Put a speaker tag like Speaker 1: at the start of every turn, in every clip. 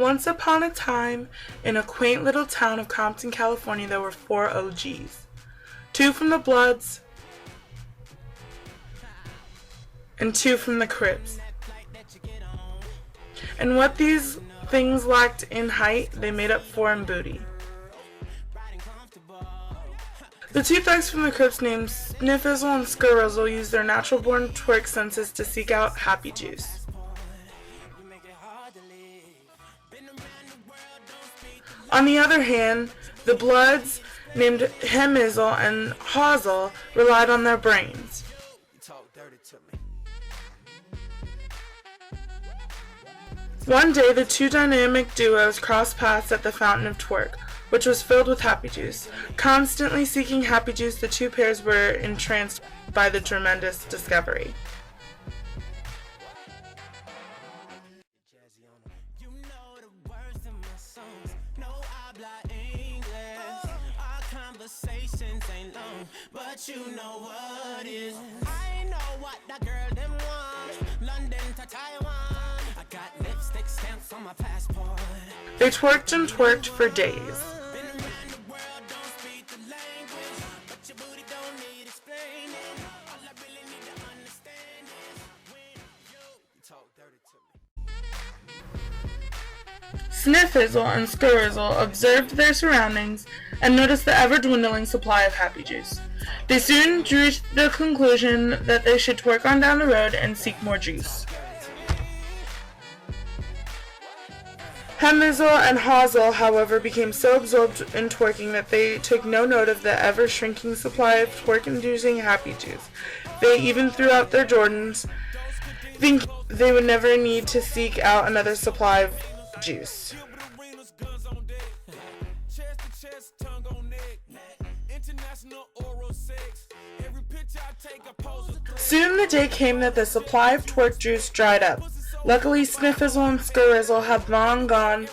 Speaker 1: Once upon a time, in a quaint little town of Compton, California, there were 4 OGs. 2 from the Bloods and 2 from the Crips. And what these things lacked in height, they made up for in booty. The 2 thugs from the Crips named Sniffizzle and Scurrizzle used their natural-born twerk senses to seek out happy juice. On the other hand, the Bloods, named Hemizzle and Hawzel, relied on their brains. One day, the 2 dynamic duos crossed paths at the fountain of Twerk, which was filled with happy juice. Constantly seeking happy juice, the 2 pairs were entranced by the tremendous discovery.
Speaker 2: But you know what is. I know what that girl them want. London to Taiwan. I got lipstick stamps on my passport.
Speaker 1: They twerked and twerked for days. Sniffizzle and Scurrizzle observed their surroundings and noticed the ever-dwindling supply of happy juice. They soon drew the conclusion that they should twerk on down the road and seek more juice. Hemizzle and Hawzel, however, became so absorbed in twerking that they took no note of the ever-shrinking supply of twerk-inducing happy juice. They even threw out their Jordans, thinking they would never need to seek out another supply of juice. Soon the day came that the supply of twerk juice dried up. Luckily, Sniffizzle and Scurrizzle had long gone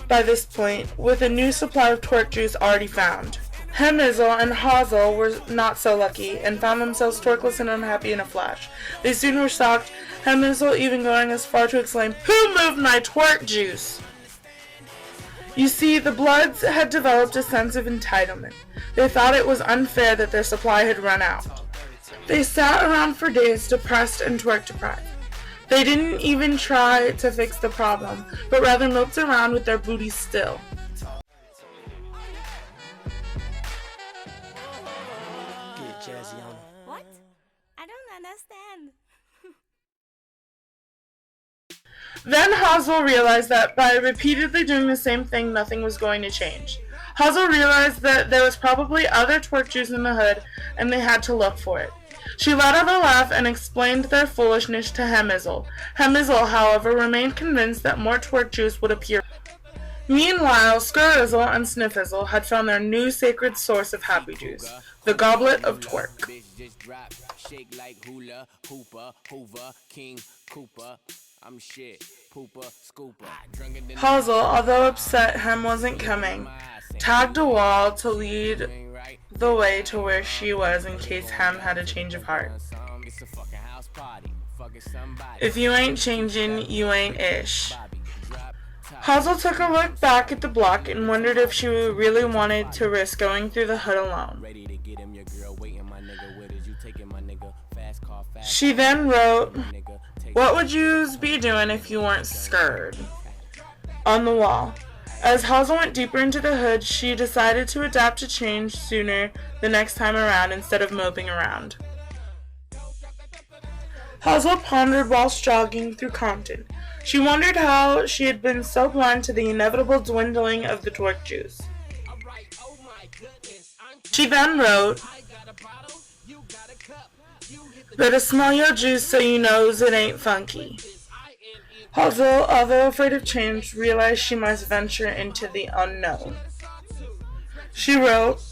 Speaker 1: by this point, with a new supply of twerk juice already found. Hemizzle and Hawzel were not so lucky, and found themselves twerkless and unhappy in a flash. They soon were shocked, Hemizzle even going as far to exclaim, "Who moved my twerk juice?" You see, the Bloods had developed a sense of entitlement. They thought it was unfair that their supply had run out. They sat around for days, depressed and twerk deprived. They didn't even try to fix the problem, but rather moped around with their booties still.
Speaker 3: What? I don't understand.
Speaker 1: Then Hawzel realized that by repeatedly doing the same thing, nothing was going to change. Hawzel realized that there was probably other twerk juice in the hood, and they had to look for it. She let out a laugh and explained their foolishness to Hemizzle. Hemizzle, however, remained convinced that more twerk juice would appear. Meanwhile, Scurrizzle and Sniffizzle had found their new sacred source of happy juice, the goblet of twerk. Hawzel, although upset Hem wasn't coming, tagged a wall to lead the way to where she was in case Hem had a change of heart. If you ain't changing, you ain't ish. Hawzel took a look back at the block and wondered if she really wanted to risk going through the hood alone. She then wrote, "What would yous be doing if you weren't scared?" on the wall. As Hawzel went deeper into the hood, she decided to adapt to change sooner the next time around instead of moping around. Hawzel pondered whilst jogging through Compton. She wondered how she had been so blind to the inevitable dwindling of the twerk juice. She then wrote, "Better smell your juice so you knows it ain't funky." Hawzel, although afraid of change, realized she must venture into the unknown. She wrote,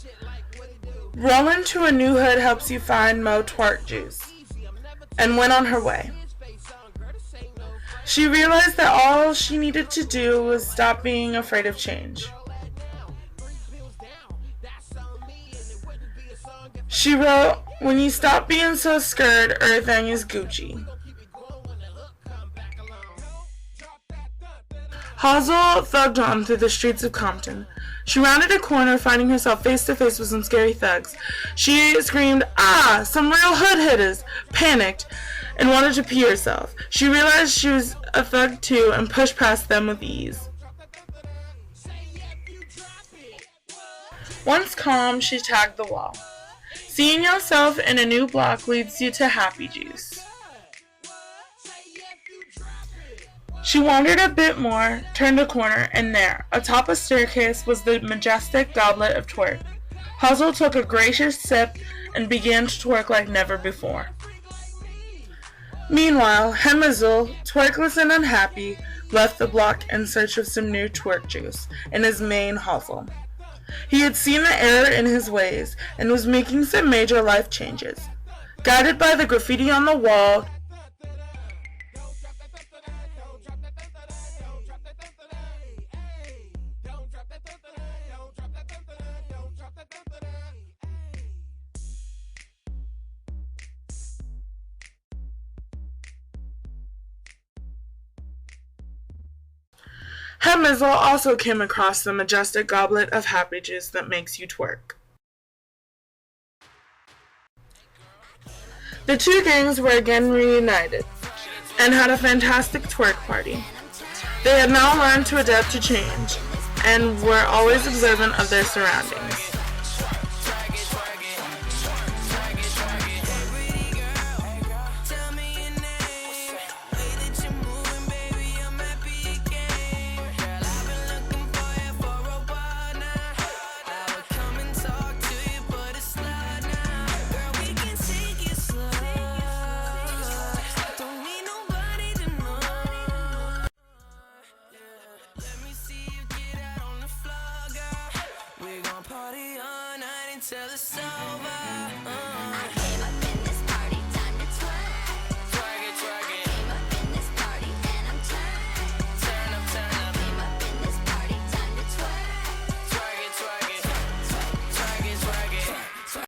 Speaker 1: "Rollin' to a new hood helps you find mo twerk juice," and went on her way. She realized that all she needed to do was stop being afraid of change. She wrote, "When you stop being so scared, everything is Gucci." Hazel thugged on through the streets of Compton. She rounded a corner, finding herself face to face with some scary thugs. She screamed, "Ah, some real hood hitters!" panicked, and wanted to pee herself. She realized she was a thug too and pushed past them with ease. Once calm, she tagged the wall. Seeing yourself in a new block leads you to Happy Juice. She wandered a bit more, turned a corner, and there, atop a staircase, was the majestic goblet of Twerk. Hazel took a gracious sip and began to twerk like never before. Meanwhile, Hemazul, twerkless and unhappy, left the block in search of some new twerk juice in his main hustle. He had seen the error in his ways and was making some major life changes. Guided by the graffiti on the wall, Hemazul also came across the majestic goblet of happy juice that makes you twerk. The two gangs were again reunited and had a fantastic twerk party. They had now learned to adapt to change and were always observant of their surroundings.
Speaker 2: Till it's over.